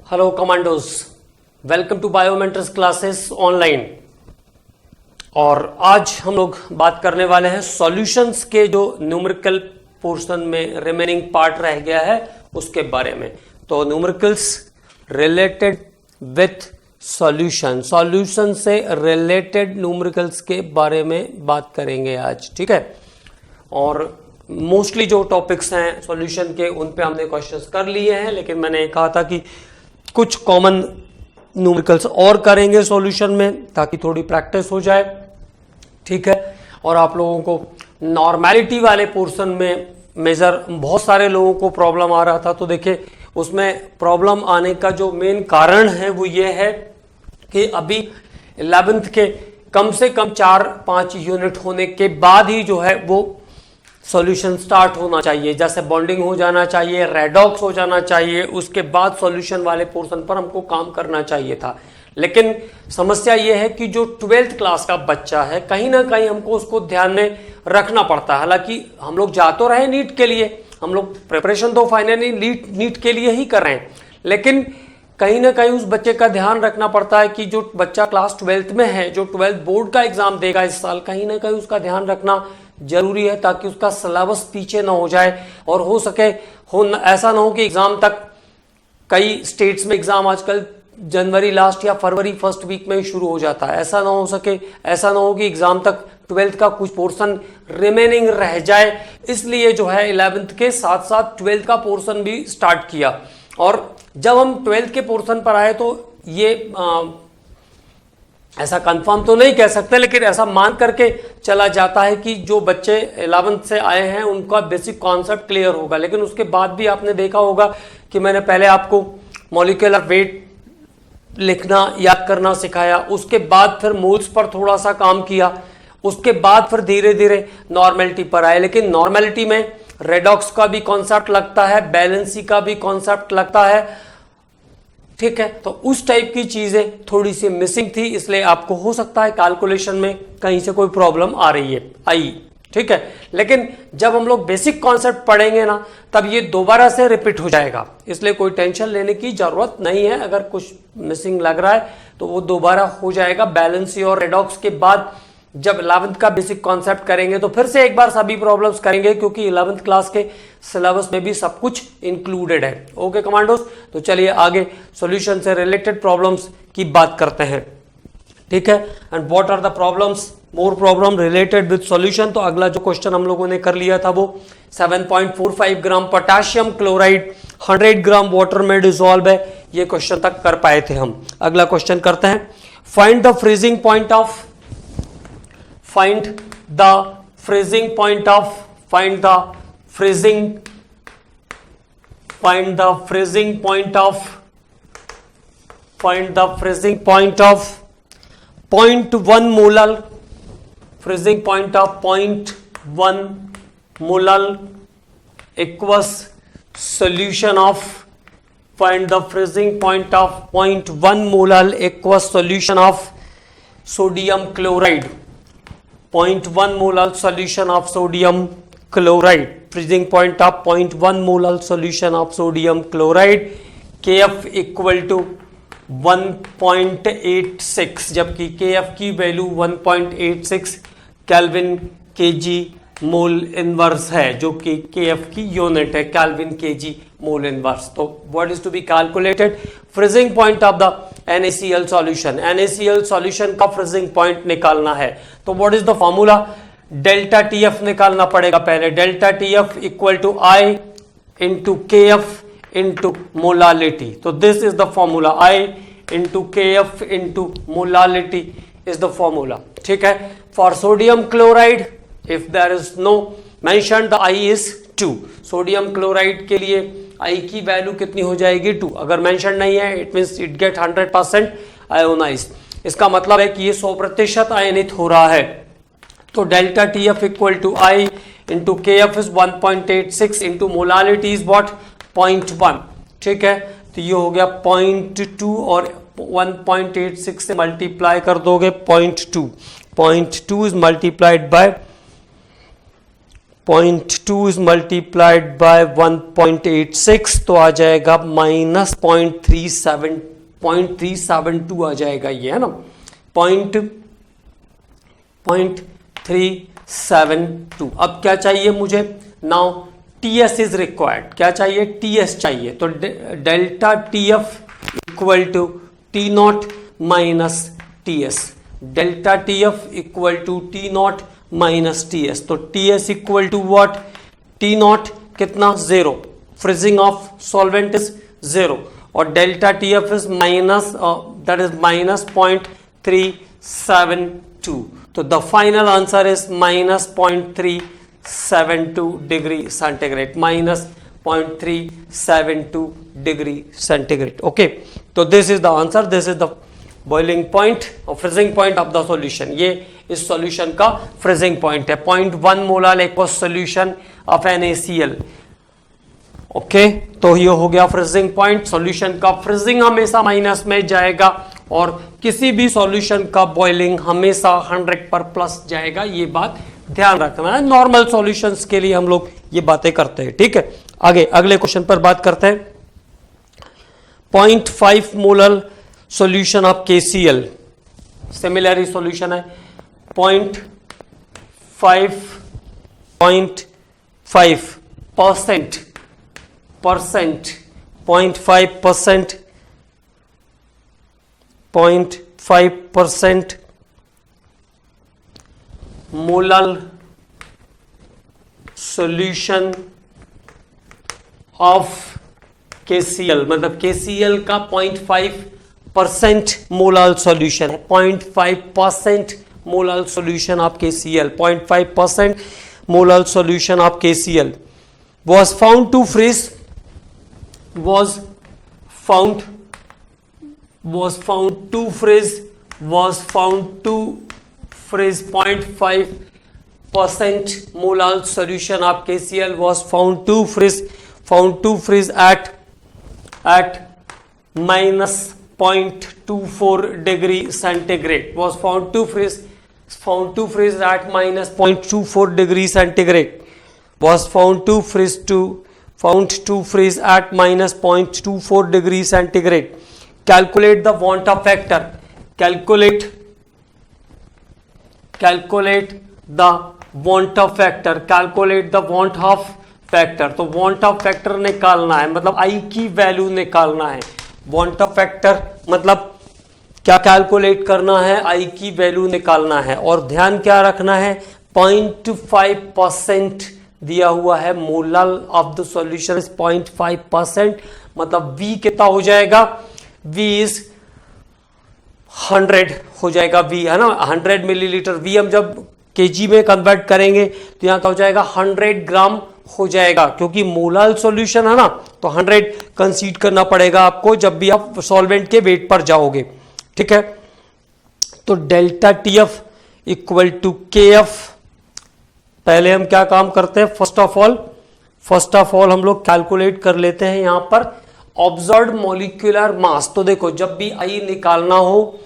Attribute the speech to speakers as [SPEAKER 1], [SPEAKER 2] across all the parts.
[SPEAKER 1] Hello commandos, welcome to biometrics classes online. और आज हम लोग बात करने वाले हैं सॉल्यूशंस के जो न्यूमेरिकल पोर्शन में रिमेनिंग पार्ट रह गया है उसके बारे में। तो numericals related with solution, solution से रिलेटेड न्यूमेरिकल्स के बारे में बात करेंगे आज, ठीक है। और मोस्टली जो टॉपिक्स हैं सॉल्यूशन के उन पे हमने क्वेश्चंस कर लिए हैं, लेकिन मैंने कहा था कि कुछ कॉमन न्यूमेरिकल्स और करेंगे सॉल्यूशन में ताकि थोड़ी प्रैक्टिस हो जाए, ठीक है। और आप लोगों को नॉर्मेलिटी वाले पोर्शन में मेजर बहुत सारे लोगों को प्रॉब्लम आ रहा था, तो देखिए उसमें प्रॉब्लम आने का जो मेन कारण है वो ये है कि अभी 11th के कम से कम 4-5 यूनिट होने के बाद ही जो है वो सॉल्यूशन स्टार्ट होना चाहिए। जैसे बॉन्डिंग हो जाना चाहिए, रेडॉक्स हो जाना चाहिए, उसके बाद सॉल्यूशन वाले पोर्शन पर हमको काम करना चाहिए था। लेकिन समस्या यह है कि जो 12th क्लास का बच्चा है कहीं ना कहीं हमको उसको ध्यान में रखना पड़ता है। हालांकि हम लोग जा तो रहे नीट के लिए, हम लोग प्रिपरेशन तो फाइनली नीट के लिए ही कर रहे हैं, लेकिन कहीं ना कहीं उस बच्चे का ध्यान रखना पड़ता है कि जो बच्चा क्लास 12th में है, जो 12th बोर्ड का एग्जाम देगा इस साल, कहीं ना कहीं उसका ध्यान रखना जरूरी है ताकि उसका सिलेबस पीछे ना हो जाए। और हो सके ऐसा ना हो कि एग्जाम तक, कई स्टेट्स में एग्जाम आजकल जनवरी लास्ट या फरवरी फर्स्ट वीक में ही शुरू हो जाता है, ऐसा ना हो सके, ऐसा ना हो कि एग्जाम तक 12th का कुछ पोर्शन रिमेनिंग रह जाए। इसलिए जो है 11th के साथ साथ 12th का पोर्शन भी स्टार्ट किया। और जब हम 12th के पोर्शन पर आए तो ये ऐसा कंफर्म तो नहीं कह सकते, लेकिन ऐसा मान करके चला जाता है कि जो बच्चे 11th से आए हैं उनका बेसिक कॉन्सेप्ट क्लियर होगा। लेकिन उसके बाद भी आपने देखा होगा कि मैंने पहले आपको मॉलिक्यूलर वेट लिखना याद करना सिखाया, उसके बाद फिर मोल्स पर थोड़ा सा काम किया, उसके बाद फिर धीरे धीरे नॉर्मेलिटी पर आए। लेकिन नॉर्मेलिटी में रेडॉक्स का भी कॉन्सेप्ट लगता है, बैलेंसी का भी कॉन्सेप्ट लगता है, ठीक है। तो उस टाइप की चीजें थोड़ी सी मिसिंग थी, इसलिए आपको हो सकता है कैलकुलेशन में कहीं से कोई प्रॉब्लम आई, ठीक है। लेकिन जब हम लोग बेसिक कॉन्सेप्ट पढ़ेंगे ना, तब ये दोबारा से रिपीट हो जाएगा, इसलिए कोई टेंशन लेने की जरूरत नहीं है। अगर कुछ मिसिंग लग रहा है तो वो दोबारा हो जाएगा। बैलेंसी और रेडॉक्स के बाद जब 11th का बेसिक कॉन्सेप्ट करेंगे तो फिर से एक बार सभी प्रॉब्लम्स करेंगे, क्योंकि 11th क्लास के सिलेबस में भी सब कुछ इंक्लूडेड है। ओके कमांडोज, तो चलिए आगे सॉल्यूशन से रिलेटेड प्रॉब्लम्स की बात करते हैं, ठीक है। And what are the problems, more problem related with solution. तो अगला जो क्वेश्चन हम लोगों ने कर लिया था वो 7.45 gram potassium chloride 100 gram water में डिसॉल्व है, ये क्वेश्चन तक कर पाए थे हम। अगला क्वेश्चन करते हैं, find the freezing point of find the freezing point of point 0.1 molal, freezing point of 0.1 molal aqueous solution of, find the freezing point of 0.1 molal aqueous solution of sodium chloride, 0.1 molal solution of sodium chloride, freezing point of 0.1 molal solution of sodium chloride, Kf equal to 1.86, जबकि Kf की value 1.86 kelvin KG mole inverse है, जो कि Kf की unit है, kelvin KG mole inverse. तो what is to be calculated, freezing point of the NaCl solution, NaCl solution का freezing point निकालना है। तो what is the formula, delta TF निकालना पड़ेगा पहले। Delta TF equal to I into KF into molality. तो this is the formula, I into KF into molality is the formula, ठीक है। For sodium chloride if there is no mention the I is 2, sodium chloride के लिए I की वैल्यू कितनी हो जाएगी 2। अगर मेंशन नहीं है it means it get 100% ionised, इसका मतलब है कि ये 100% आयनित हो रहा है। तो delta TF equal to I into KF is 1.86 into molality is what 0.1, ठीक है। तो ये हो गया 0.2 और 1.86 से मल्टीप्लाई कर दोगे 0.2 is multiplied by 0.2 is multiplied by 1.86 तो आ जाएगा माइनस 0.372 आ जाएगा, ये है ना 0.372। अब क्या चाहिए मुझे, नाउ टीएस इज रिक्वायर्ड, क्या चाहिए, टीएस चाहिए। तो delta TF equal to T naught minus TS, delta TF equal to T naught minus TS. तो TS equal to what, T naught कितना 0, फ्रीजिंग ऑफ सॉल्वेंट इज 0 और delta TF is minus that is minus 0.372। तो the final answer is minus 0.372 degree centigrade, minus 0.372 degree centigrade. Okay, तो this is the answer, this is the boiling point और freezing point of the solution. ये इस solution का freezing point है। 0.1 molar aqueous solution of NaCl। Okay, तो ये हो गया फ्रीजिंग पॉइंट। सॉल्यूशन का फ्रीजिंग हमेशा माइनस में जाएगा और किसी भी सॉल्यूशन का बॉइलिंग हमेशा 100 पर प्लस जाएगा, ये बात ध्यान रखना है। नॉर्मल सॉल्यूशंस के लिए हम लोग ये बातें करते हैं, ठीक है। आगे अगले क्वेश्चन पर बात करते हैं। 0.5 molar solution of KCl, similar he solution है। 0.5 मोलर सॉल्यूशन ऑफ KCl, मतलब KCl का 0.5% मोलर सॉल्यूशन है। 0.5% molar solution of KCl, 0.5% molar solution of KCl was found to freeze 0.5% molar solution of KCl was found to freeze at minus 0.24 degree centigrade, was found to freeze at minus 0.24 degree centigrade, was found to freeze at minus 0.24 degree centigrade. Calculate the want of factor. Calculate the want of factor. Calculate the want of factor. तो want of factor निकालना है, मतलब I की value निकालना है। want of factor मतलब क्या calculate करना है, I की वैल्यू निकालना है। और ध्यान क्या रखना है, 0.5% दिया हुआ है, मोलर ऑफ द सॉल्यूशन 0.5%, मतलब V कितना हो जाएगा, V इज 100 हो जाएगा, V है ना 100 मिलीलीटर। V हम जब केजी में कन्वर्ट करेंगे तो यहाँ क्या हो जाएगा, 100 ग्राम हो जाएगा, क्योंकि मोलर सॉल्यूशन है ना, तो 100 कंसीड करना पड़ेगा आपको जब भी आप सॉल्वेंट के वेट पर जाओगे, ठीक है। तो delta TF equal to KF, पहले हम क्या काम करते हैं, फर्स्ट ऑफ ऑल हम लोग कैलकुलेट कर लेते हैं यहाँ पर ऑब्जर्व्ड मॉलिक्यूलर मास। तो देखो जब भी I निकालना हो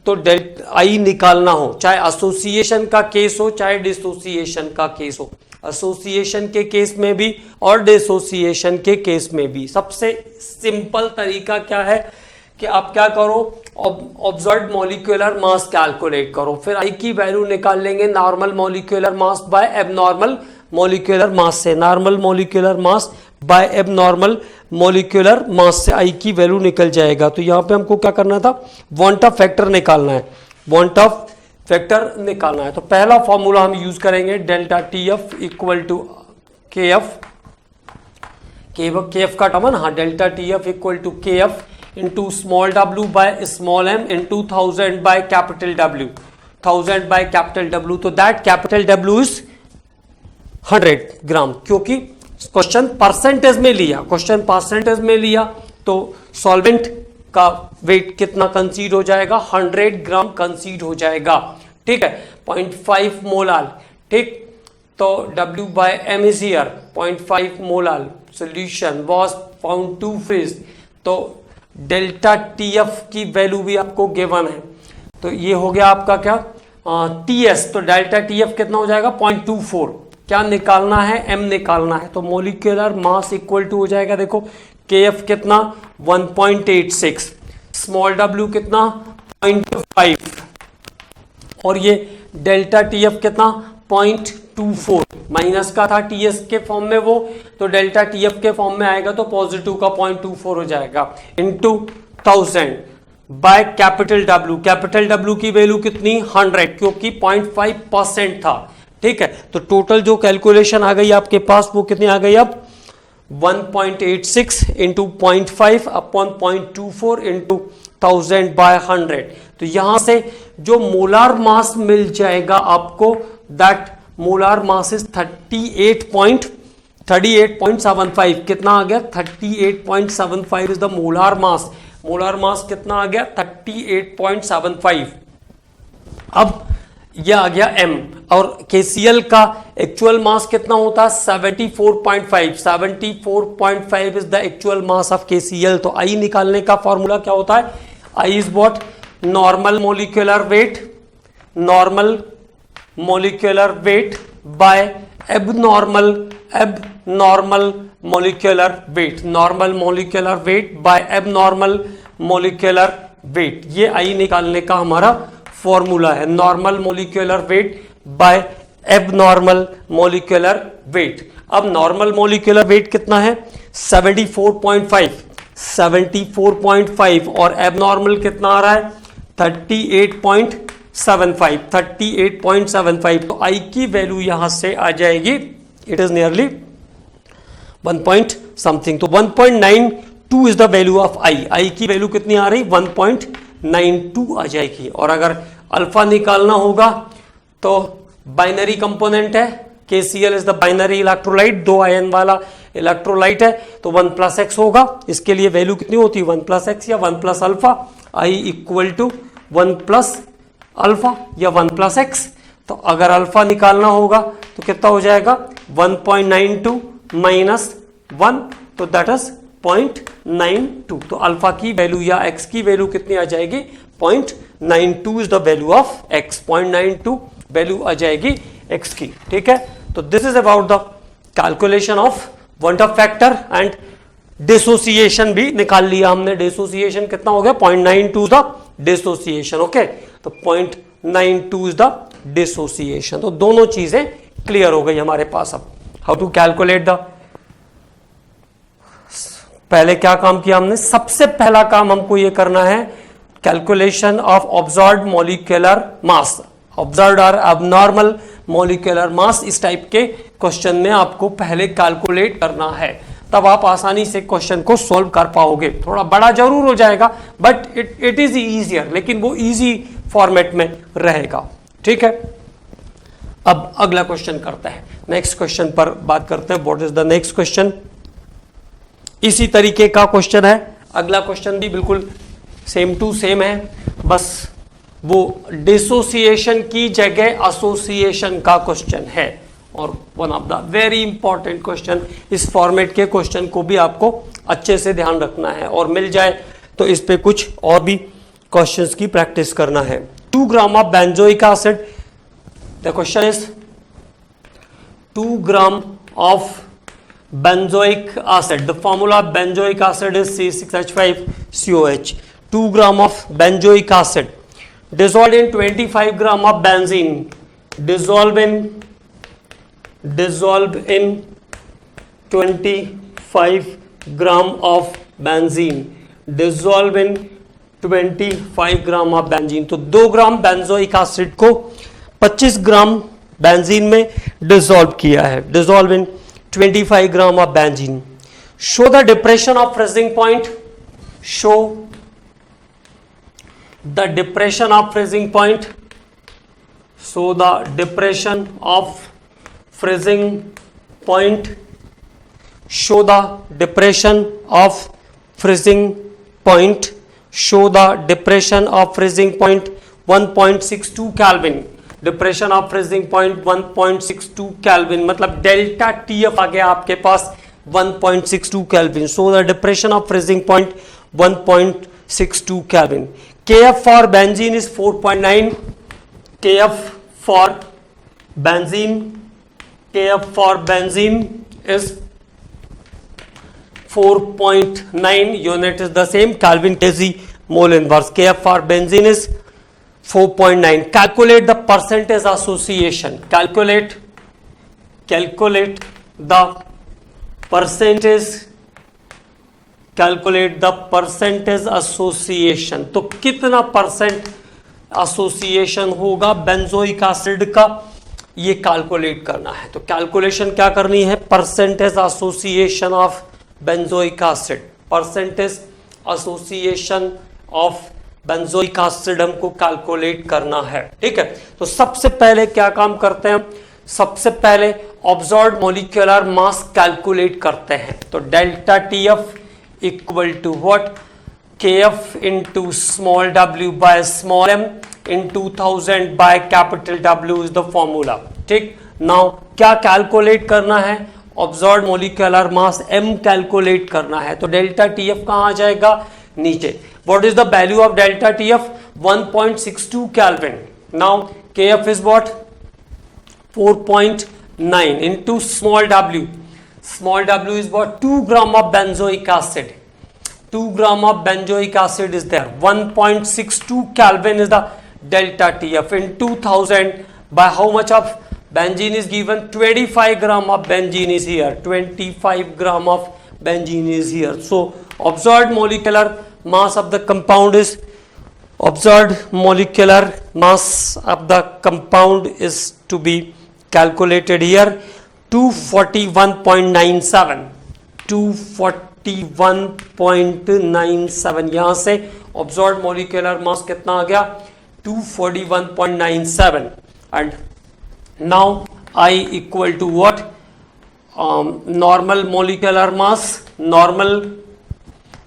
[SPEAKER 1] तो I निकालना हो, चाहे एसोसिएशन का केस हो चाहे डिसोसिएशन का केस हो, एसोसिएशन के केस में भी और डिसोसिएशन के केस में भी सबसे सिंपल तरीका क्या है कि आप क्या करो, ऑब्जर्व्ड मॉलिक्यूलर मास कैलकुलेट करो, फिर I की वैल्यू निकाल लेंगे normal molecular mass by abnormal molecular mass से, normal molecular mass by abnormal molecular mass से I की वैल्यू निकल जाएगा। तो यहाँ पे हमको क्या करना था, वांट ऑफ फैक्टर निकालना है, वांट ऑफ फैक्टर निकालना है। तो पहला फॉर्मूला हम यूज करेंगे, delta TF equal to KF का टर्म ना, हाँ, delta TF equal to KF into small w by small m into 1000 by capital W, 1000 by capital W। तो that capital W is 100 gram, क्योंकि question percentage में लिया, तो solvent का wait कितना कंसीड हो जाएगा, 100 ग्राम कंसीड हो जाएगा, ठीक है, 0.5 मोलार, ठीक। तो W by M is here 0.5 molar, solution was found to freeze. तो डेल्टा TF की वैल्यू भी आपको गिवन है, तो ये हो गया आपका क्या TS। तो डेल्टा TF कितना हो जाएगा, क्या निकालना है, m निकालना है। तो मोलिकुलर मास इक्वल टू हो जाएगा, देखो kf कितना 1.86, स्मॉल w कितना 0.5 और ये डेल्टा टीएफ कितना 0.24, माइनस का था टीएस के फॉर्म में वो, तो डेल्टा टीएफ के फॉर्म में आएगा तो पॉजिटिव का 0.24 हो जाएगा इनटू 1000 बाय कैपिटल डब्ल्यू की वैल्यू कितनी 100, क्योंकि 0.5% था। ठीक है, तो टोटल जो कैलकुलेशन आ गई आपके पास वो कितनी आ गई अब 1.86 इंटू 0.5 अपॉन 0.24 इंटू 1000 बाय 100। तो यहां से जो मोलार मास मिल जाएगा आपको, दैट मोलार मास इज 38.75। कितना आ गया 38.75 is the molar mass. Molar mass कितना आ गया 38.75। अब यह आ गया m, और KCl का एक्चुअल मास कितना होता है 74.5। 74.5 is the actual mass of KCl। तो I निकालने का फॉर्मूला क्या होता है, I is what normal molecular weight, normal molecular weight by abnormal molecular weight, normal molecular weight by abnormal molecular wait. ये I निकालने का हमारा फॉर्मूला है, normal molecular weight by abnormal molecular wait. अब नॉर्मल मोलिकुलर वेट कितना है 74.5 और abnormal कितना आ रहा है 38.75। तो I की वैल्यू यहां से आ जाएगी, it is nearly 1 point something, तो 1.92 is the value of I की वैल्यू कितनी आ रही 1.92 आ जाएगी। और अगर अल्फा निकालना होगा तो बाइनरी कंपोनेंट है, KCl is the binary electrolyte, 2 ion वाला इलेक्ट्रोलाइट है, तो 1+x होगा। इसके लिए वैल्यू कितनी होती है 1+x या 1+अल्फा, I इक्वल टू 1+अल्फा या 1+x। तो अगर अल्फा निकालना होगा तो कितना हो जाएगा 1.92 माइनस 1, तो दैट इज 0.92। तो अल्फा की वैल्यू या x की वैल्यू कितनी आ जाएगी 0.92 is the value of x, 0.92 value आ जाएगी x की। ठीक है, तो this is about the calculation of one of factor and dissociation भी निकाल लिया हमने। डिसोसिएशन कितना हो गया 0.92 द डिसोसिएशन। ओके, तो 0.92 इज द डिसोसिएशन। तो दोनों चीजें क्लियर हो गई हमारे पास। अब हाउ टू कैलकुलेट द, पहले क्या काम किया हमने, सबसे पहला काम हमको ये करना है calculation of observed molecular mass, observed और अबनॉर्मल मॉलिक्यूलर मास। इस टाइप के क्वेश्चन में आपको पहले कैलकुलेट करना है, तब आप आसानी से क्वेश्चन को सॉल्व कर पाओगे। थोड़ा बड़ा जरूर हो जाएगा बट इट इज इजियर, लेकिन वो इजी फॉर्मेट में रहेगा। ठीक है, अब अगला क्वेश्चन करते हैं, नेक्स्ट क्वेश्चन पर बात करते हैं। What is the next question, इसी तरीके का क्वेश्चन है। अगला क्वेश्चन भी बिल्कुल सेम टू सेम है, बस वो डिसोसिएशन की जगह एसोसिएशन का क्वेश्चन है, और one of the very important question. इस फॉर्मेट के क्वेश्चन को भी आपको अच्छे से ध्यान रखना है, और मिल जाए तो इस पे कुछ और भी क्वेश्चंस की प्रैक्टिस करना है। 2 gram of benzoic acid, the question is 2 gram of benzoic acid, the formula of benzoic acid is C6H5COH. 2 gram of benzoic acid dissolved in 25 gram of benzene, dissolve in 25 gram of benzene, dissolve in 25 gram of benzene. तो 2 ग्राम benzoic acid को 25 gram benzene में dissolve किया है, dissolve in 25 gram of benzene. Show the depression of freezing point, show the depression of freezing point, show the depression of freezing point, show the depression of freezing point, show the depression of freezing point 1.62 kelvin, depression of freezing point 1.62 kelvin, मतलब delta TF आ गया आपके पास 1.62 kelvin. So the depression of freezing point 1.62 kelvin. KF for benzene is 4.9, KF for benzene Kf for benzene is 4.9, unit is the same, Kelvin kg mole inverse. Kf for benzene is 4.9. Calculate the percentage association. Calculate the percentage association. तो कितना percent association होगा benzoic acid का, ये calculate करना है. तो calculation क्या करनी है, percentage association of benzoic acid, percentage association of benzoic acid हमको कैलकुलेट करना है. ठीक है, तो सबसे पहले क्या काम करते हैं, सबसे पहले ऑब्जर्व्ड मॉलिक्यूलर मास कैलकुलेट करते हैं. तो delta TF equal to what, KF into small w by small m into 1000 by capital W is the formula. ठीक, नाउ क्या कैलकुलेट करना है, observed molecular mass m calculate करना है. तो डेल्टा TF कहाँ आ जाएगा, नीचे. What is the value of delta TF, 1.62 kelvin. Now KF is what, 4.9 into small w. Small w is what, 2 gram of benzoic acid. 2 gram of benzoic acid is there. 1.62 Kelvin is the delta TF in 2000 by how much of benzene is given, 25 gram of benzene is here. 25 gram of benzene is here. So observed molecular mass of the compound is, observed molecular mass of the compound is to be calculated here, 241.97. 241.97. यहां से observed molecular mass कितना आ गया, 241.97. And now I equal to what, normal molecular mass, normal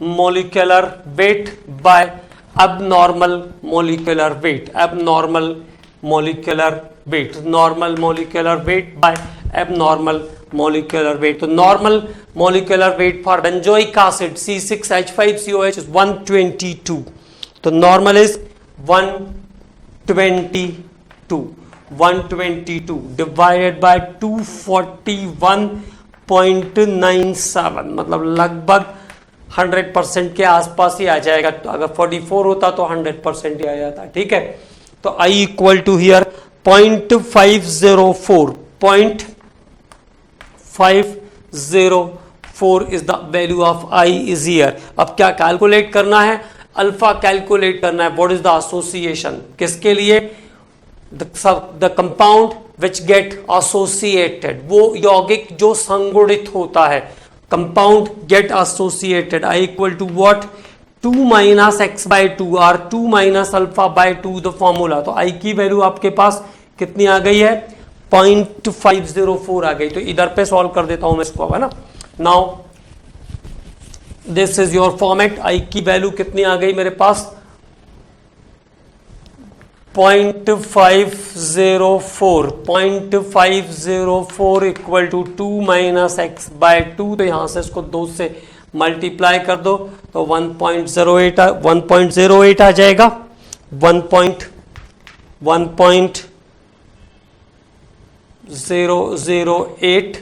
[SPEAKER 1] molecular weight by abnormal molecular weight, abnormal molecular weight, normal molecular weight by abnormal molecular weight. तो normal molecular weight for benzoic acid C6H5COH is 122. तो normal is 122 divided by 241.97, मतलब लगभग 100% के आसपास ही आ जाएगा. तो अगर 44 होता तो 100% ही आ जाता. ठीक है, तो I equal to here 0.504. 0.504 is the value of I is here. अब क्या कैलकुलेट करना है, अल्फा कैलकुलेट करना है. व्हाट इज द एसोसिएशन, किसके लिए, the compound which get associated, वो यौगिक जो संगुणित होता है. Compound get associated, I equal to what, 2 minus x by 2 और 2 minus alpha by 2 the formula. तो I की वैल्यू आपके पास कितनी आ गई है, 0.504 आ गई. तो इधर पे सॉल्व कर देता हूं मैं इसको, है ना. Now this is your format. I की वैल्यू कितनी आ गई मेरे पास, 0.504 equal to 2 minus x by 2. तो यहां से इसको 2 से मल्टीप्लाई कर दो तो 1.08 आ जाएगा. 1.008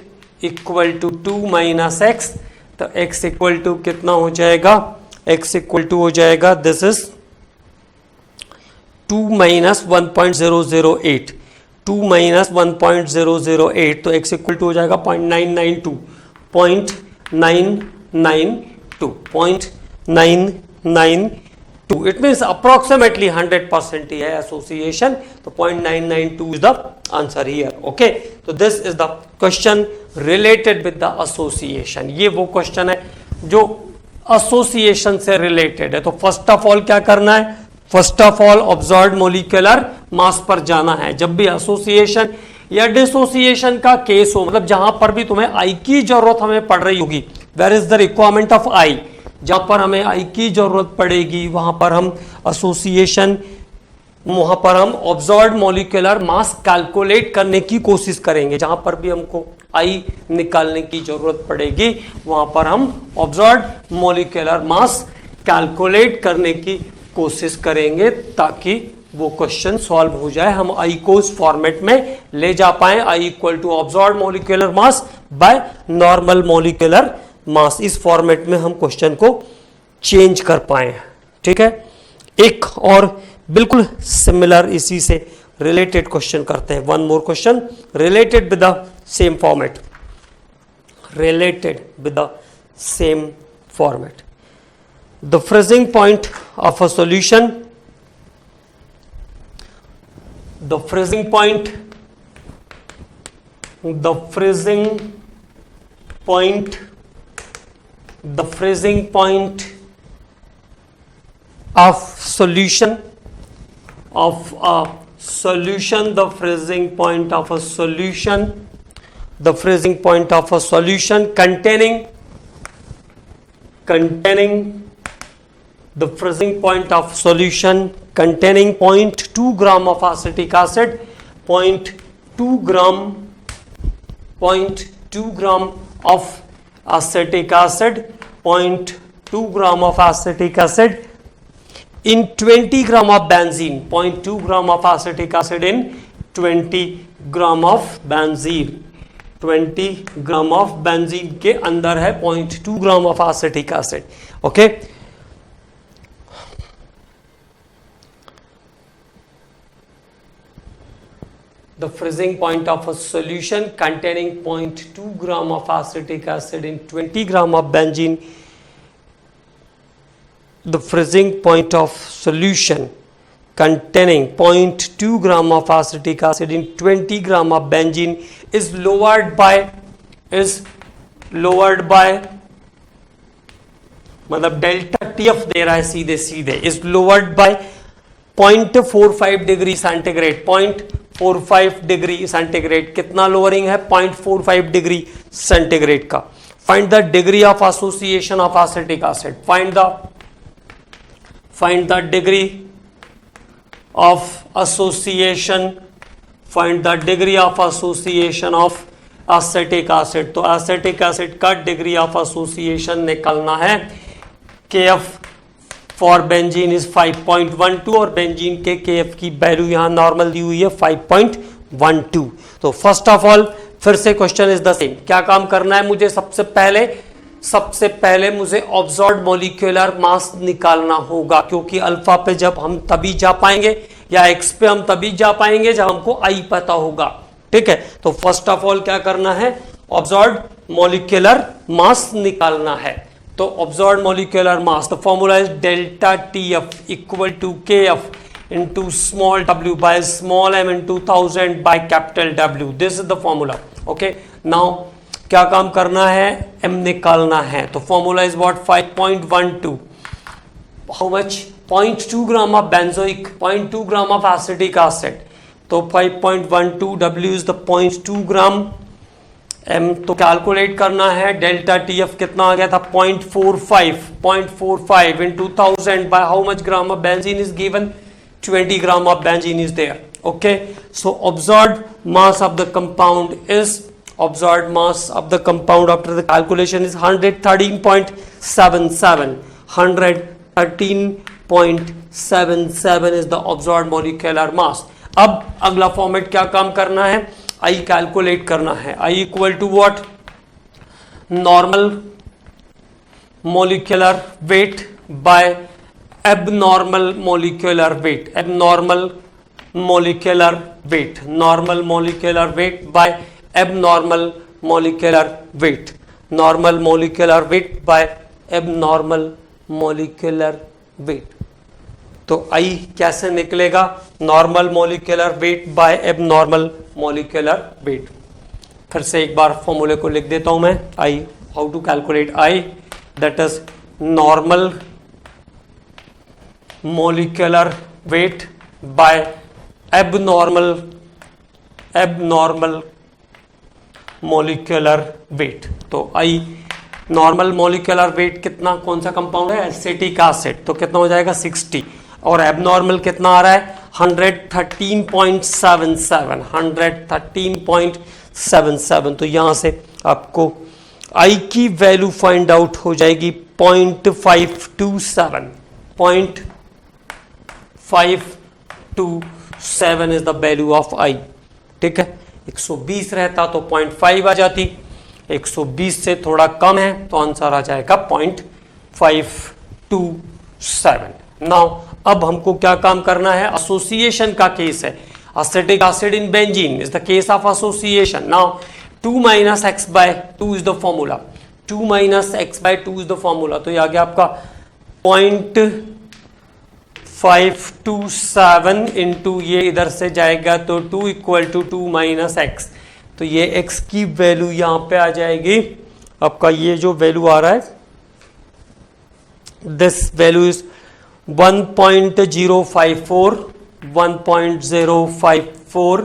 [SPEAKER 1] इक्वल टू 2 माइनस एक्स. तो x इक्वल टू कितना हो जाएगा, x इक्वल टू हो जाएगा, दिस इज 2 माइनस 1.008, 2 माइनस 1.008. तो x इक्वल टू हो जाएगा 0.992. इट मीन्स अप्रोक्सीमेटली 100% ही है एसोसिएशन. तो 0.992 is the answer here. Okay, तो this is the question related with the association. ये वो क्वेश्चन है जो एसोसिएशन से रिलेटेड है. तो फर्स्ट ऑफ ऑल क्या करना है, first of all observed molecular mass पर जाना है. जब भी एसोसिएशन या डिसोसिएशन का केस हो, मतलब जहां पर भी तुम्हें I की जरूरत हमें पड़ रही होगी, where is the requirement of I, जहां पर हमें I की जरूरत पड़ेगी वहां पर हम एसोसिएशन, वहां पर हम ऑब्जर्व्ड मॉलिक्यूलर मास कैलकुलेट करने की कोशिश करेंगे. जहां पर भी हमको I निकालने की जरूरत पड़ेगी वहां पर हम ऑब्जर्व्ड मॉलिक्यूलर मास कैलकुलेट करने की कोशिश करेंगे ताकि वो क्वेश्चन सॉल्व हो जाए, हम आई को उस फॉर्मेट में ले जा पाए, i equal to observed molecular mass by normal molecular mass, इस फॉर्मेट में हम क्वेश्चन को चेंज कर पाए। ठीक है, एक और बिल्कुल सिमिलर इसी से रिलेटेड क्वेश्चन करते हैं, one more question related with the same format, related with the same format. The freezing point of a solution, the freezing point of solution of a solution, the freezing point of a solution, the freezing point of a solution containing the freezing point of solution containing 0.2 gram of acetic acid, 0.2 gram of acetic acid, 0.2 gram of acetic acid in 20 gram of benzene, 0.2 gram of acetic acid in 20 gram of benzene, 20 gram of benzene के अंदर है 0.2 gram of acetic acid. Okay, the freezing point of a solution containing 0.2 gram of acetic acid in 20 gram of benzene, the freezing point of solution containing 0.2 gram of acetic acid in 20 gram of benzene is lowered by मतलब delta TF दे रहा है सीधे सीधे, is lowered by 0.45 degree centigrade, 0.45 degree centigrade, कितना lowering है 0.45 degree centigrade का। Find the degree of association of acetic acid, find the degree of association, find the degree of association of acetic acid। तो acetic acid का degree of association निकालना है, KF for benzene is 5.12 और benzene के KF की value यहाँ normal दी हुई है 5.12। तो फर्स्ट ऑफ ऑल फिर से क्वेश्चन इज द सेम, क्या काम करना है मुझे, सबसे पहले मुझे ऑब्जॉर्व्ड मॉलिक्यूलर मास निकालना होगा, क्योंकि अल्फा पे जब हम तभी जा पाएंगे या एक्स पे हम तभी जा पाएंगे जब हमको आई पता होगा। ठीक है, तो फर्स्ट ऑफ ऑल क्या करना है, ऑब्जॉर्व्ड मॉलिक्यूलर मास निकालना है। तो observed molecular mass, the formula is delta TF equal to KF into small w by small m into 1000 by capital W, this is the formula। okay, now क्या काम करना है, m निकालना है। तो formula is what 5.12, how much 0.2 gram of benzoic, 0.2 gram of acetic acid, तो 5.12 W is the 0.2 gram, m तो calculate करना है, डेल्टा TF कितना आ गया था 0.45 into 1000 by how much gram of benzene is given, 20 gram of benzene is there। okay, so absorbed mass of the compound after the calculation is 113.77, 113.77 is the absorbed molecular mass। अब अगला format क्या काम करना है, आई calculate करना है, i equal to what, normal molecular weight by abnormal molecular weight, abnormal molecular weight, normal molecular weight by abnormal molecular weight, normal molecular weight by abnormal molecular weight. तो i कैसे निकलेगा, normal molecular weight by abnormal molecular weight. फिर से एक बार फॉर्मूले को लिख देता हूं मैं, I how to calculate I, that is normal molecular weight by abnormal molecular weight. तो आई नॉर्मल मोलिकुलर वेट कितना, कौन सा कंपाउंड है, एसिटिक एसिड, तो कितना हो जाएगा 60, और एबनॉर्मल कितना आ रहा है 113.77, तो यहां से आपको आई की वैल्यू फाइंड आउट हो जाएगी 0.527, 0.527 इज द वैल्यू ऑफ आई। ठीक है, 120 रहता तो 0.5 आ जाती, 120 से थोड़ा कम है तो आंसर आ जाएगा 0.527। नाउ अब हमको क्या काम करना है, एसोसिएशन का केस है, acetic acid in benzene is the case of association. Now 2 minus x by 2 is the formula, 2 minus x by 2 is the formula, तो ये आ गया आपका 0.527 इंटू ये इधर से जाएगा तो 2 इक्वल टू 2 माइनस एक्स, तो ये x की वैल्यू यहां पे आ जाएगी आपका, ये जो वैल्यू आ रहा है this value is 1.054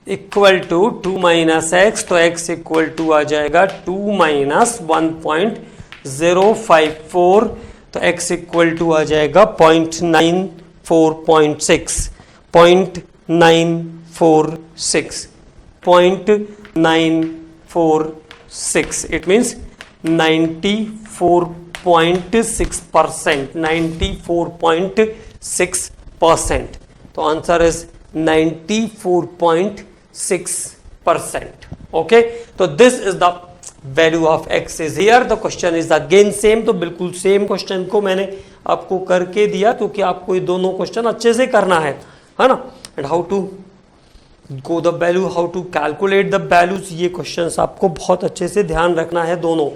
[SPEAKER 1] equal to 2 minus x, तो x इक्वल टू आ जाएगा 2 माइनस 1.054, तो x इक्वल टू आ जाएगा 0.946, इट मीन्स 94.6%, 94.6%, तो आंसर इज 94.6%। ओके, तो this is the value of x is here, the question is again same, तो बिल्कुल सेम क्वेश्चन को मैंने आपको करके दिया क्योंकि आपको ये दोनों क्वेश्चन अच्छे से करना है ना, and how to go the value, how to calculate the values, ये क्वेश्चंस आपको बहुत अच्छे से ध्यान रखना है, दोनों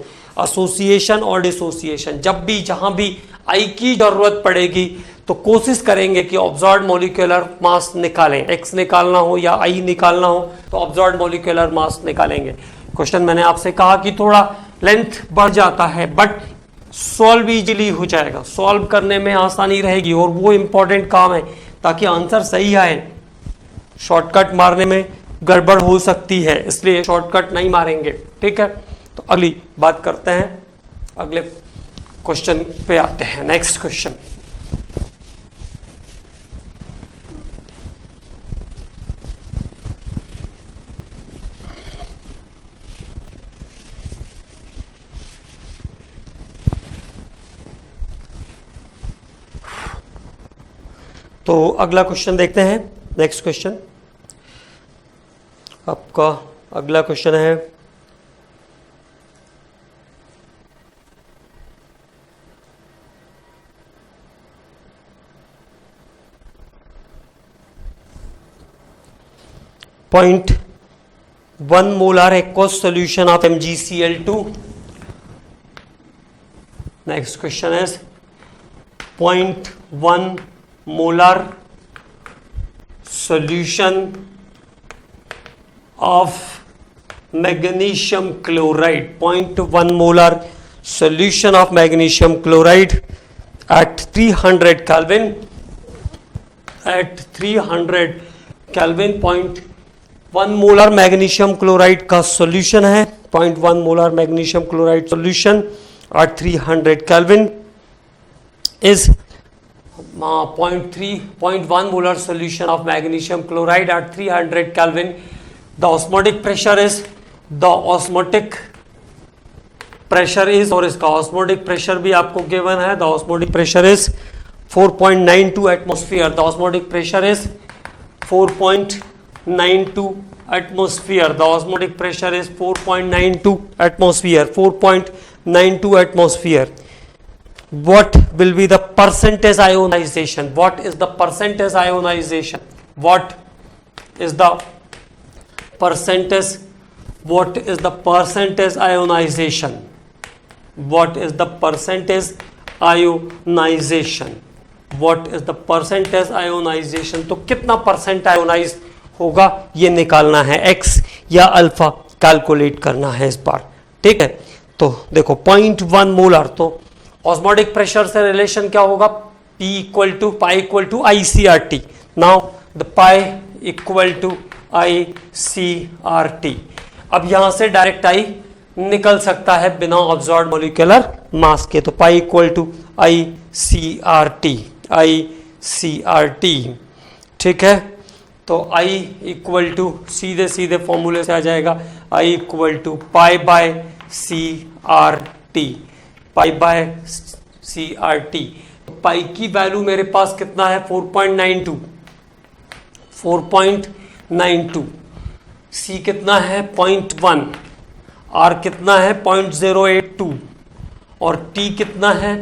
[SPEAKER 1] एसोसिएशन और डिसोसिएशन। जब भी जहां भी आई की जरूरत पड़ेगी तो कोशिश करेंगे कि ऑब्जर्व्ड मॉलिक्यूलर मास निकालें, एक्स निकालना हो या आई निकालना हो तो ऑब्जर्व्ड मॉलिक्यूलर मास निकालेंगे। क्वेश्चन मैंने आपसे कहा कि थोड़ा लेंथ बढ़ जाता है बट सॉल्व इजीली हो जाएगा, सॉल्व करने में आसानी रहेगी, और वो इंपॉर्टेंट काम है ताकि आंसर सही आए। शॉर्टकट मारने में गड़बड़ हो सकती है, इसलिए शॉर्टकट नहीं मारेंगे। ठीक है, तो अगली बात करते हैं, अगले क्वेश्चन पे आते हैं। नेक्स्ट क्वेश्चन, तो अगला क्वेश्चन देखते हैं। नेक्स्ट क्वेश्चन आपका अगला क्वेश्चन है .1 molar aqueous solution of MgCl2. Next question is 0.1 molar solution of magnesium chloride, 0.1 molar solution of magnesium chloride at 300 Kelvin, at 300 Kelvin 0.1 molar magnesium chloride का solution है, 0.1 molar magnesium chloride solution at 300 kelvin is 0.1 molar solution of magnesium chloride at 300 kelvin. The osmotic pressure is, और इसका osmotic pressure भी आपको given है, the osmotic pressure is 4.92 atmosphere, the osmotic pressure is 4.92 atmosphere, the osmotic pressure is 4.92 atmosphere, 4.92 atmosphere. What will be the percentage ionization? What is the percentage ionization? What is the percentage? What is the percentage ionization? What is the percentage ionization? What is the percentage ionization? तो कितना percent ionize होगा ये निकालना है, x या alpha calculate करना है इस बार। ठीक है, तो देखो 0.1 मोलर, तो ऑस्मोटिक प्रेशर से रिलेशन क्या होगा, P equal to pi equal to ICRT। Now the pi equal to ICRT। अब यहां से डायरेक्ट आई निकल सकता है बिना ऑब्जर्व्ड मॉलिक्यूलर मास के, तो पाई इक्वल टू ICRT। ठीक है, तो I इक्वल टू सीधे सीधे फॉर्मूले से आ जाएगा, I equal to pi by CRT, pi by CRT। Pi की वैल्यू मेरे पास कितना है 4.92, 4.92, C कितना है 0.1, R कितना है 0.082 और T कितना है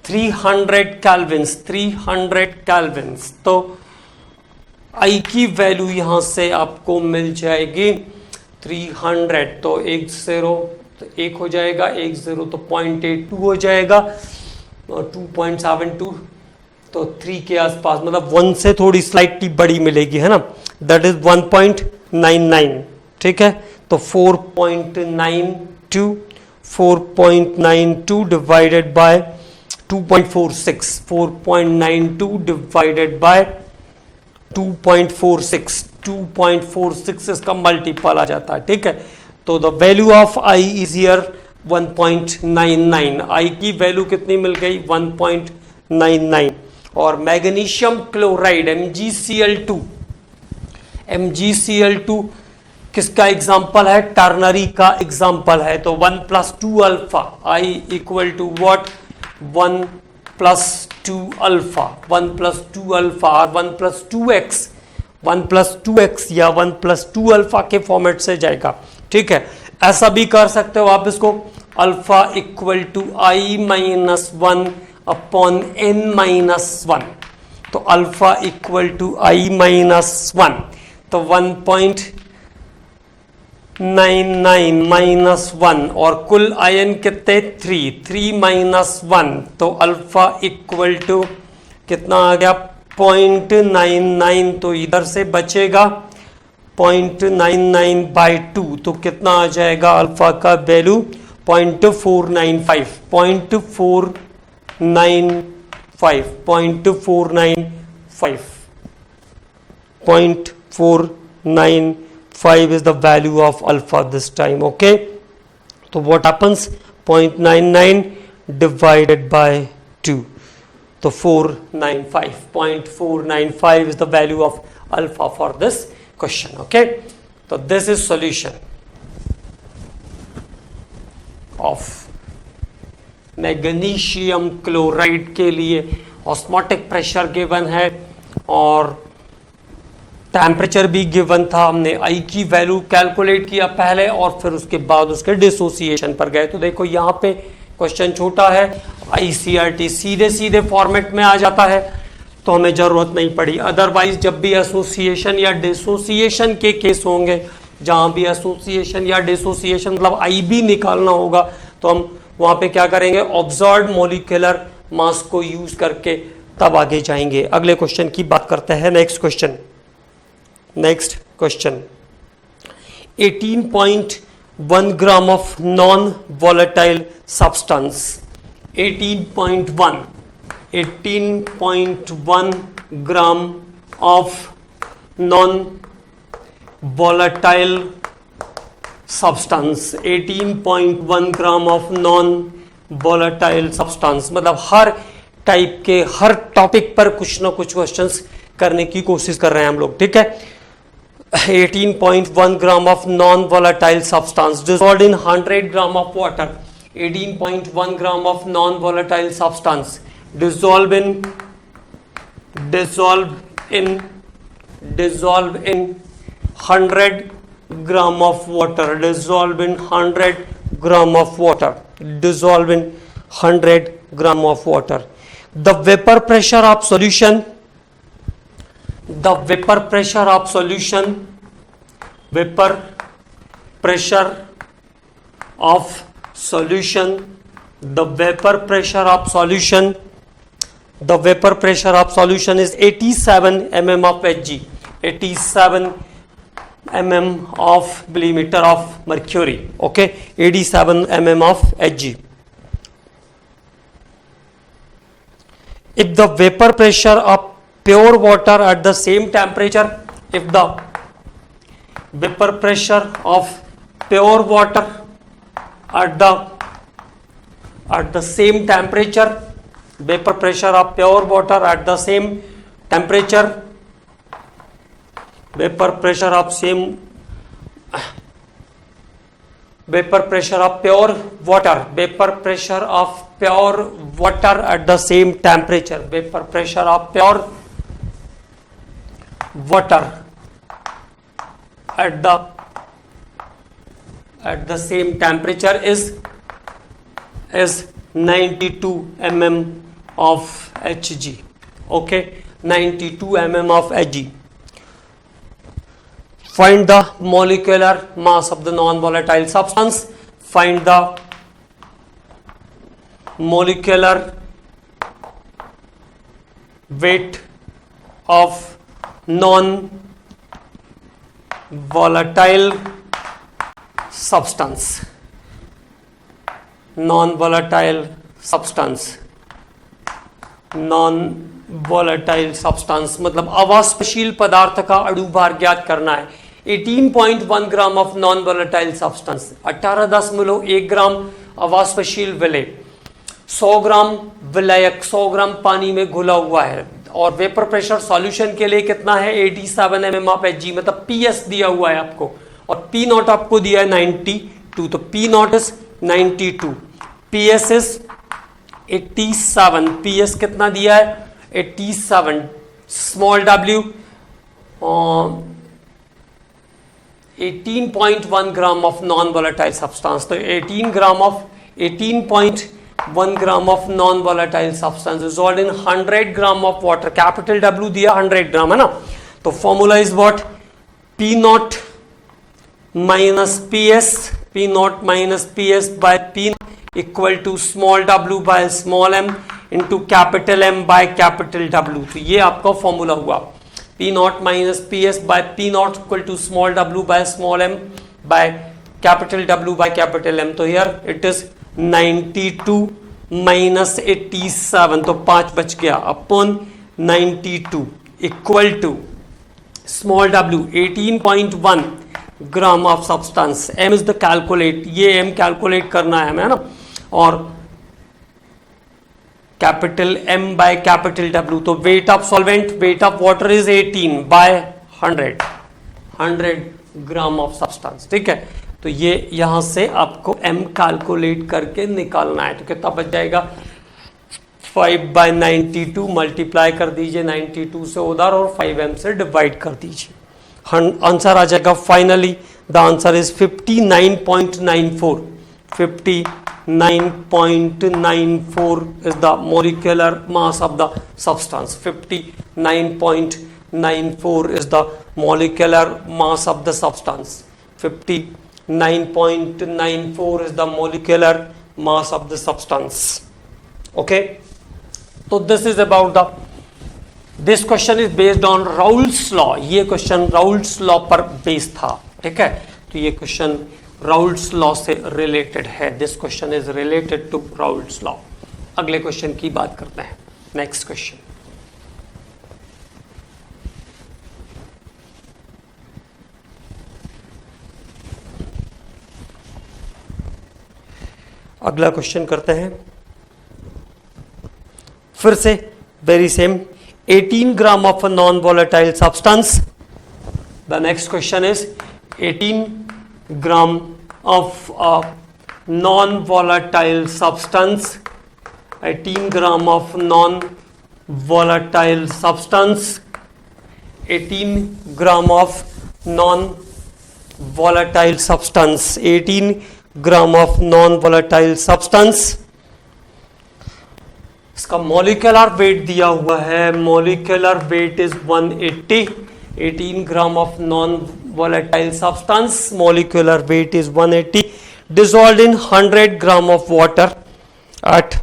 [SPEAKER 1] 300 केल्विन्स, 300 केल्विन्स। तो I की वैल्यू यहां से आपको मिल जाएगी 300, तो 1 हो जाएगा, 10 तो 0.82 हो जाएगा और 2.72 तो 3 के आसपास, मतलब 1 से थोड़ी स्लाइटली बड़ी मिलेगी, है ना, दैट इज 1.99। ठीक है, तो 4.92 डिवाइडेड बाय 2.46, 4.92 डिवाइडेड बाय 2.46 इसका मल्टीपल आ जाता है। ठीक है, तो the value of I is here 1.99। I की वैल्यू कितनी मिल गई 1.99। और मैग्नीशियम क्लोराइड MgCl2 किसका एग्जाम्पल है, टर्नरी का एग्जाम्पल है। तो 1 + 2 alpha, I equal to what 1 + 2 alpha, 1 + 2 alpha और 1 + 2x, 1 + 2x या 1 + 2 अल्फा के फॉर्मेट से जाएगा। ठीक है, ऐसा भी कर सकते हो आप इसको, alpha equal to I-1 upon n-1, तो अल्फा इक्वल टू I-1, तो 1.99 -1 और कुल आयन कितने 3 -1, तो अल्फा इक्वल टू कितना आ गया 0.99, तो इधर से बचेगा 0.99/2, तो कितना आ जाएगा अल्फा का value 0.495 is the value of alpha this time. Okay, so what happens 0.99 divided by 2, so 0.495 is the value of alpha for this question. Okay, so this is solution of magnesium chloride के लिए। Osmotic pressure given है और temperature भी given था। हमने I की value calculate किया पहले और फिर उसके बाद उसके डिसोसिएशन पर गए। तो देखो यहाँ पे क्वेश्चन छोटा है, ICRT सीधे फॉर्मेट में आ जाता है तो हमें जरूरत नहीं पड़ी। अदरवाइज जब भी एसोसिएशन या डिसोसिएशन के केस होंगे, जहां भी एसोसिएशन या डिसोसिएशन मतलब IB निकालना होगा, तो हम वहां पे क्या करेंगे, ऑब्जर्व्ड मॉलिक्यूलर मास को यूज करके तब आगे जाएंगे। अगले क्वेश्चन की बात करते हैं। Next question 18.1 gram of non volatile substance, 18.1 gram of non volatile substance, 18.1 gram of non volatile substance, मतलब हर टाइप के हर टॉपिक पर कुछ ना कुछ क्वेश्चंस करने की कोशिश कर रहे हैं हम लोग। ठीक है, 18.1 gram of non volatile substance dissolved in 100 gram of water, 18.1 gram of non volatile substance dissolve in 100 gram of water, dissolve in 100 gram of water, dissolve in 100 gram of water. The vapor pressure of solution, the vapor pressure of solution, vapor pressure of solution, the vapor pressure of solution, the vapor pressure of solution is 87 mm of Hg, 87 mm of millimeter of mercury. Okay, 87 mm of Hg. If the vapor pressure of pure water at the same temperature, if the vapor pressure of pure water at the same temperature, vapor pressure of pure water at the same temperature, vapor pressure of pure water, vapor pressure of pure water at the same temperature, vapor pressure of pure water at the same temperature is 92 mm of Hg. Okay, 92 mm of Hg. Find the molecular mass of the non-volatile substance. Find the molecular weight of non-volatile substance. Non-volatile substance मतलब अवाष्पशील पदार्थ का अणु भार ज्ञात करना है. 18.1 gram of non volatile substance, 18.1 ग्राम अवाष्पशील विलेय, 100 ग्राम विलायक 100 ग्राम पानी में घुला हुआ है. और वेपर प्रेशर सॉल्यूशन के लिए कितना है? 87 mm ऑफ Hg, मतलब PS दिया हुआ है आपको, और P नॉट आपको दिया है 92. तो P नॉट इज 92, PS इज 87. PS कितना दिया है? 87. Small w 18.1 gram of non volatile substance. तो 18.1 gram of non volatile substance dissolved in 100 gram of water. Capital W दिया 100 ग्राम है ना. तो formula is what? P naught minus PS, P naught minus PS by P equal to small w by small m into capital M by capital W. तो ये आपका formula हुआ. P naught minus PS by P naught equal to small w by small m by capital W by capital M. तो here it is 92 minus 87, तो 5 बच गया, upon 92 equal to small w 18.1 gram of substance. m is the calculate, ये m calculate करना है हमें ना, और capital M by capital W. तो weight of solvent, weight of water is 18 बाय 100 ग्राम ऑफ सब्सटेंस. ठीक है, तो ये यहां से आपको m कैलकुलेट करके निकालना है. तो कितना बच जाएगा? 5 बाय 92 मल्टीप्लाई कर दीजिए 92 से उधर, और 5m से डिवाइड कर दीजिए. आंसर आ जाएगा. Finally the answer is 59.94. 59.94 is the molecular mass of the substance. 59.94 is the molecular mass of the substance. 59.94 is the molecular mass of the substance. Okay, so this is about the, this question is based on Raoult's law. ये question Raoult's law पर based था. ठीक है, तो ये question Raoult's law से related है. This question is related to Raoult's law. अगले क्वेश्चन की बात करते हैं. Next question. अगला क्वेश्चन करते हैं. फिर से very same. 18 gram of a non volatile substance. The next question is 18 gram of a non-volatile substance. 18 gram of non-volatile substance. 18 gram of non-volatile substance. 18 gram of non-volatile substance. इसका molecular weight दिया हुआ है. Molecular weight is 180. 18 gram of non-volatile substance, molecular weight is 180, dissolved in 100 gram of water at,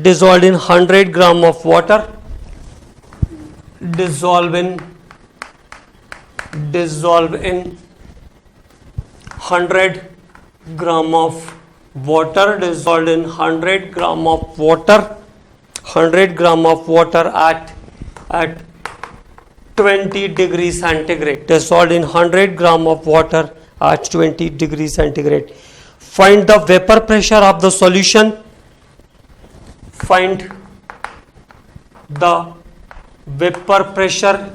[SPEAKER 1] dissolved in 100 gram of water, dissolve in 100 gram of water, dissolved in 100 gram of water, 100 gram of water at 20 degrees centigrade, dissolved in 100 gram of water at 20 degrees centigrade. Find the vapor pressure of the solution. Find the vapor pressure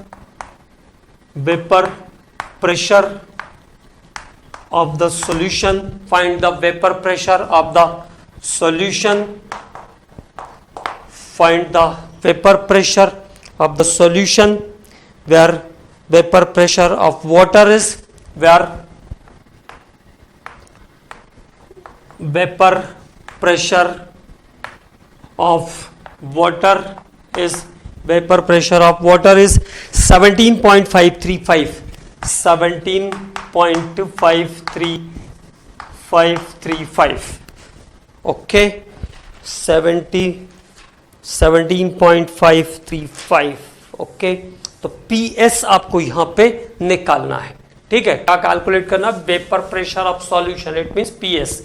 [SPEAKER 1] of the solution. Find the vapor pressure of the solution. Find the vapor pressure of the solution where vapor pressure of water is, where vapor pressure of water is 17.535, 17.535, okay 17.535, okay. तो PS आपको यहां पे निकालना है, ठीक है। क्या calculate करना? Vapour pressure of solution, it means PS।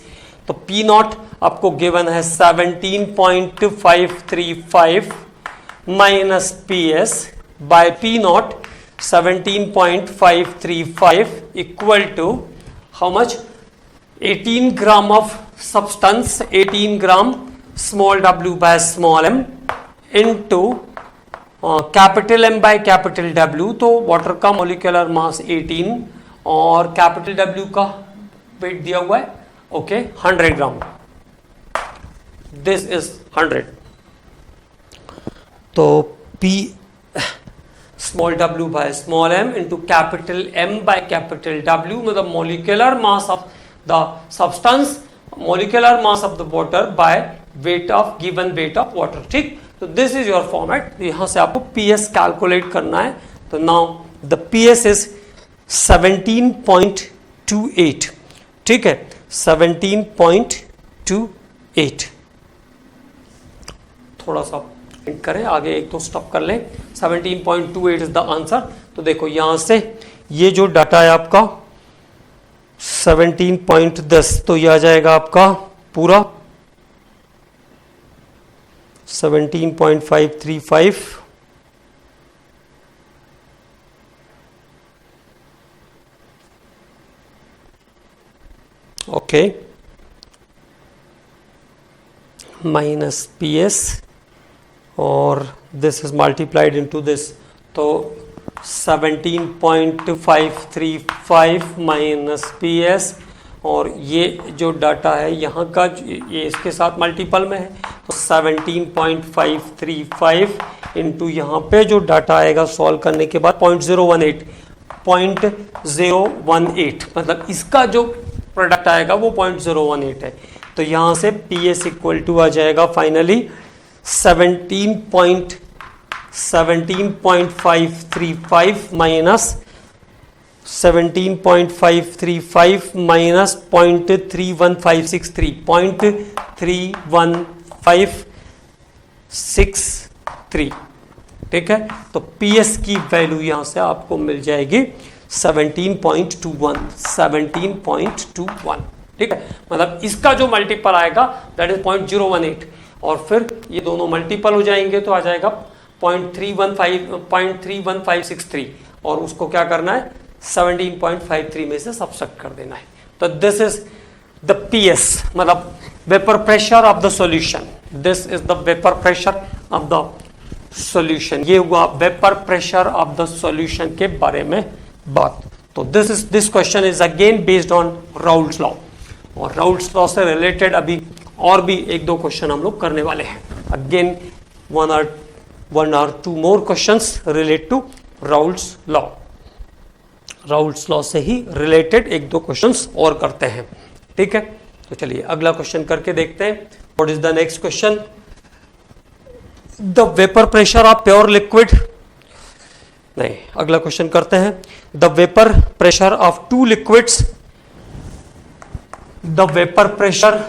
[SPEAKER 1] तो P नॉट आपको गिवन है 17.535 minus PS by P naught 17.535 equal to how much? 18 gram of substance, 18 gram स्मॉल w by small m into capital M by capital W। तो water का molecular mass 18 और capital W का wait दिया हुआ है, ओके 100 ग्राम, दिस इज 100। तो P small w by small m into capital M by capital W, मतलब molecular mass of the substance, molecular mass of the water by weight of given weight of water, ठीक। तो this is your format. यहां से आपको PS calculate करना है। तो now the PS is 17.28, ठीक है 17.28। थोड़ा सा करें आगे, एक तो स्टॉप कर लें। 17.28 इज द आंसर। तो देखो यहां से ये जो डाटा है आपका 17.10, तो ये आ जाएगा आपका पूरा 17.535 ओके माइनस PS और this is multiplied into this, तो 17.535 माइनस PS और ये जो डाटा है यहाँ का ये इसके साथ मल्टीपल में है, तो 17.535 इंटू यहाँ पे जो डाटा आएगा सॉल्व करने के बाद 0.018, मतलब इसका जो प्रोडक्ट आएगा वो 0.018 है। तो यहाँ से PS इक्वल टू आ जाएगा फाइनली 17.535 माइनस 17.535 माइनस 0.31563, 0.31563, ठीक है। तो PS की वैल्यू यहां से आपको मिल जाएगी 17.21, ठीक है। मतलब इसका जो मल्टीपल आएगा दैट इज 0.018 और फिर ये दोनों मल्टीपल हो जाएंगे तो आ जाएगा 0.31563 और उसको क्या करना है 17.53 में से सब्ट्रैक्ट कर देना है। तो दिस इज द PS, मतलब vapour pressure of the solution. This is the vapour pressure of the solution. ये हुआ vapour pressure of the solution के बारे में बात। तो this question is again based on Raoult's law और राउल्ट्स लॉ से रिलेटेड अभी और भी एक दो क्वेश्चन हम लोग करने वाले हैं। अगेन वन और two more questions relate to Raoult's law. Raoult's law से ही रिलेटेड एक दो क्वेश्चंस और करते हैं, ठीक है। तो चलिए अगला क्वेश्चन करके देखते हैं। What is the next question? The vapour pressure of pure liquid, नहीं अगला क्वेश्चन करते हैं। The vapour pressure of two liquids, the vapour pressure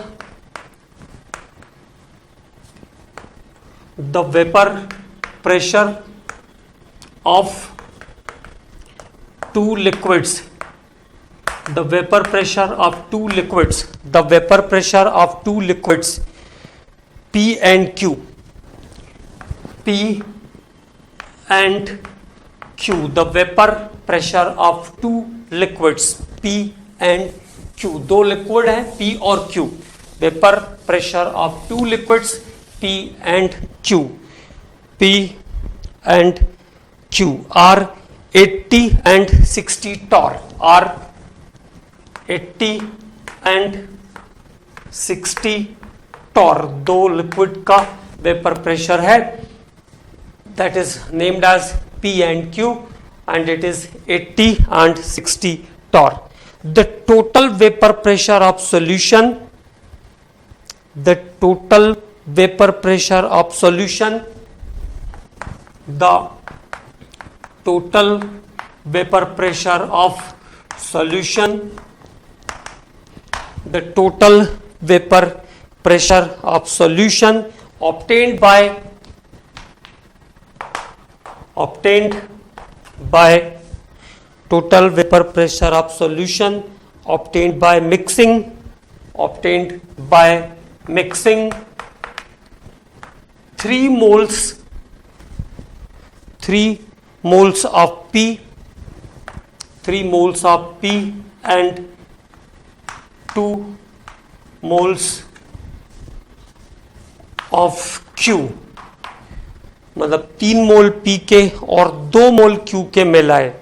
[SPEAKER 1] of two liquids, the vapor pressure of two liquids P and Q, the vapor pressure of two liquids P and Q, दो liquid है P और Q, vapour pressure of two liquids P and Q are 80 and 60 torr, are 80 and 60 torr, दो liquid का vapour pressure है, that is named as P and Q and it is 80 and 60 torr. The total vapor pressure of solution, the total vapor pressure of solution, the total vapor pressure of solution, the total vapor pressure of solution obtained by total vapor pressure of solution obtained by mixing 3 moles of P, 3 moles of P and 2 moles of Q, मतलब 3 मोल P के और 2 मोल Q के मिलाए.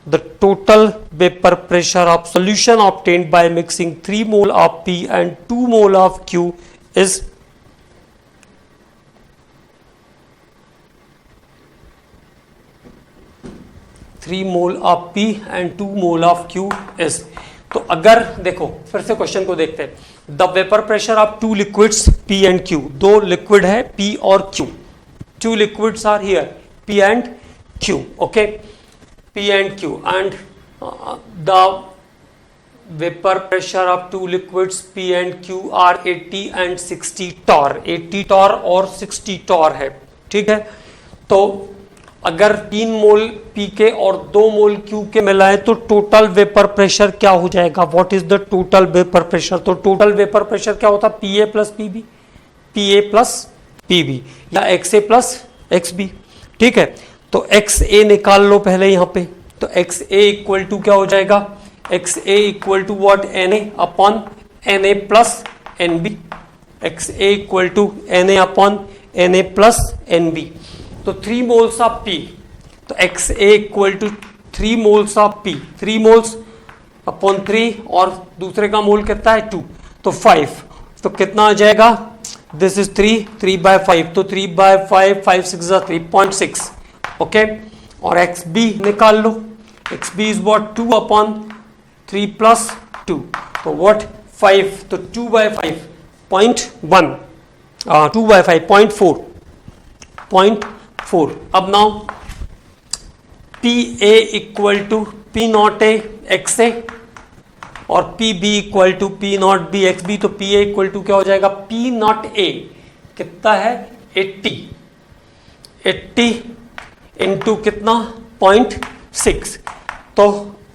[SPEAKER 1] The total vapor pressure of solution obtained by mixing 3 mole of P and 2 mole of Q is 3 mole of P and 2 mole of Q is. तो अगर देखो फिर से क्वेश्चन को देखते हैं. The vapour pressure of 2 liquids P and Q, 2 liquid है P और Q, 2 liquids are here P and Q, okay, P and Q, and the vapor pressure of 2 liquids P and Q are 80 and 60 torr, 80 torr और 60 torr है. ठीक है, तो अगर 3 मोल P के और 2 मोल Q के मिलाएं तो टोटल वेपर प्रेशर क्या हो जाएगा? What is the total vapour pressure? तो टोटल वेपर प्रेशर क्या होता है? PA plus PB, PA plus PB या XA प्लस XB. ठीक है, तो XA निकाल लो पहले यहां पे. तो XA इक्वल टू क्या हो जाएगा? XA equal to what? NA upon NA plus NB. XA equal to NA upon NA plus NB. तो 3 मोल्स ऑफ P, तो XA equal to 3 moles of P, 3 moles upon 3 और दूसरे का मोल कितना है? 2, तो 5. तो कितना आ जाएगा? दिस इज 3 by 5, तो 3 by 5, 5 6 3.6. ओके, और XB निकाल लो. XB is what? 2 upon 3 plus 2, तो व्हाट? 5, तो 2 by 5 0.1, 2 by 5 0.4. अब now PA equal to P naught A XA और PB equal to P naught B XB. तो PA इक्वल टू क्या हो जाएगा? P नॉट A कितना है? 80 इंटू कितना? 0.6, तो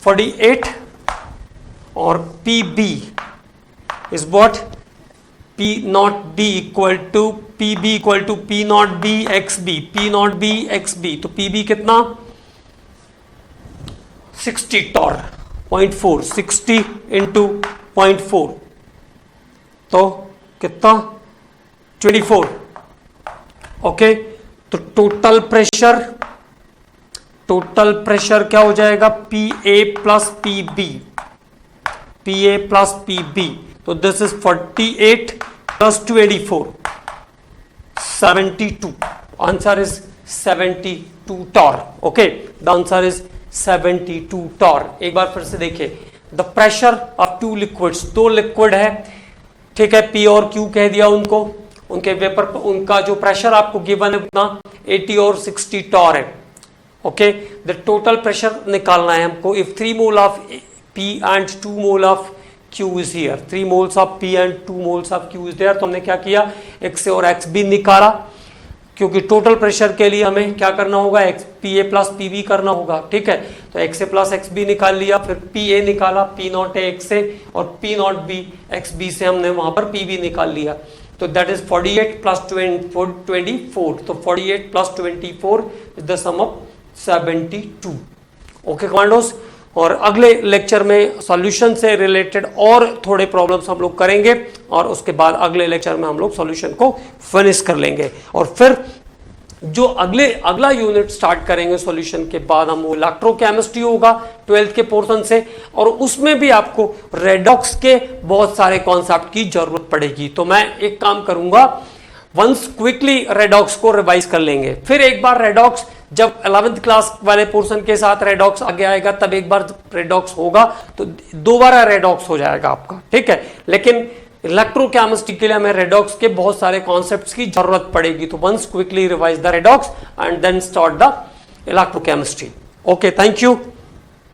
[SPEAKER 1] 48. और PB is what? P naught B equal to PB equal to P naught B XB, P naught B XB. तो PB कितना? 60 torr, 0.4, 60 इंटू 0.4, तो कितना? 24. ओके, तो टोटल प्रेशर क्या हो जाएगा? PA plus PB, PA plus PB. तो this is 48 plus 24, 72. Answer is 72 torr. Okay, the answer is 72 torr. एक बार फिर से देखिए, the pressure of 2 liquids, 2 liquid है. ठीक है, P और Q कह दिया उनको, उनके वेपर, उनका जो प्रेशर आपको गिवन है उतना 80 और 60 torr है. ओके, द टोटल प्रेशर निकालना है हमको. If 3 mole of P and 2 mole of Q is here, 3 moles of P and 2 moles of Q is there. तो हमने क्या किया? XA और XB निकाला, क्योंकि टोटल प्रेशर के लिए हमें क्या करना होगा? PA प्लस PB करना होगा. ठीक है, तो XA प्लस XB निकाल लिया, फिर PA निकाला, P नॉट A XA और P नॉट B XB से हमने वहां पर PB निकाल लिया. तो दैट इज 48 प्लस 24. तो 48 plus 24 is the sum of 72. Okay commandos, और अगले लेक्चर में सॉल्यूशन से रिलेटेड और थोड़े प्रॉब्लम्स हम लोग करेंगे और उसके बाद अगले लेक्चर में हम लोग सॉल्यूशन को फिनिश कर लेंगे. और फिर जो अगला यूनिट स्टार्ट करेंगे सॉल्यूशन के बाद, हम वो इलेक्ट्रोकेमिस्ट्री होगा 12th के पोर्शन से, और उसमें भी आपको रेडॉक्स के बहुत सारे कॉन्सेप्ट की जरूरत पड़ेगी. तो मैं एक काम करूंगा, वंस क्विकली रेडॉक्स को रिवाइज कर लेंगे, फिर एक बार रेडॉक्स जब 11th क्लास वाले पोर्शन के साथ रेडॉक्स आगे आएगा तब एक बार रेडॉक्स होगा तो दोबारा रेडॉक्स हो जाएगा आपका, ठीक है। लेकिन इलेक्ट्रोकेमिस्ट्री के लिए हमें रेडॉक्स के बहुत सारे कॉन्सेप्ट्स की जरूरत पड़ेगी, तो once quickly revise the redox and then start the electrochemistry. Okay, thank you.